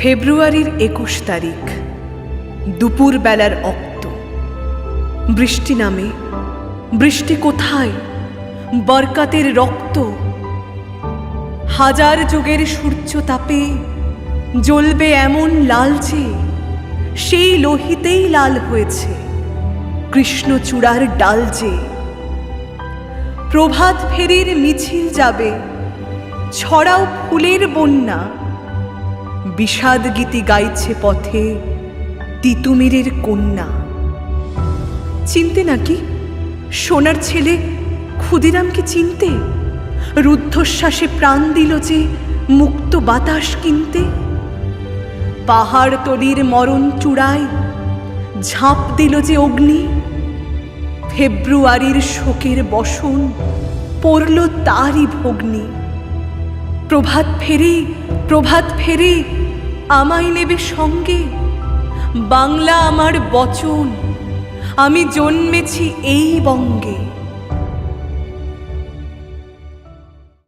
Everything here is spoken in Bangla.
ফেব্রুয়ারির ২১ তারিখ, দুপুর বেলার অক্ত। বৃষ্টি নামে। বৃষ্টি কোথায়? বরকাতের রক্ত। হাজার যুগের সূর্য তাপে জ্বলবে এমন লালচে, সেই লোহিতেই লাল হয়েছে কৃষ্ণচূড়ার ডাল যে। প্রভাত ফেরির মিছিল যাবে, ছড়াও ফুলের বন্যা। বিষাদ গীতি গাইছে পথে তিতুমিরের কন্যা। চিনতে নাকি সোনার ছেলে ক্ষুদিরামকে? চিনতে? রুদ্ধশ্বাসে প্রাণ দিল যে মুক্ত বাতাস কিনতে। পাহাড় তলির মরণ চূড়ায় ঝাঁপ দিল যে অগ্নি। ফেব্রুয়ারির শোকের বসন পড়ল তারই ভগ্নি। প্রভাত ফেরি, প্রভাত ফেরি, আমায় নেবে সঙ্গে। বাংলা আমার বচন, আমি জন্মেছি এই বঙ্গে।